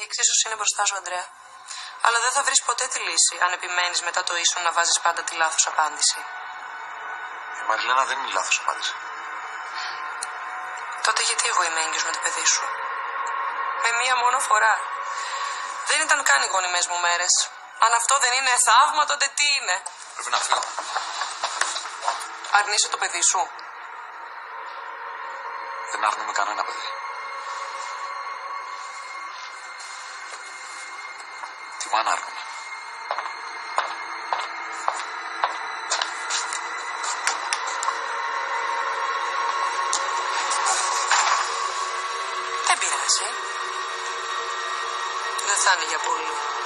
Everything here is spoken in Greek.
Η εξίσωση είναι μπροστά σου, Αντρέα. Αλλά δεν θα βρεις ποτέ τη λύση αν επιμένεις μετά το ίσον να βάζεις πάντα τη λάθος απάντηση. Η Μαριλένα δεν είναι λάθος απάντηση. Τότε γιατί εγώ είμαι έγκυος με το παιδί σου? Με μία μόνο φορά. Δεν ήταν καν οι γονιμές μου μέρες. Αν αυτό δεν είναι θαύμα, τότε τι είναι? Πρέπει να φύγω. Αρνείσαι το παιδί σου? Δεν αρνούμε κανένα παιδί. Τη μάνα αρνούμε. Δεν πειράζει. Δεν θα είναι για πολύ.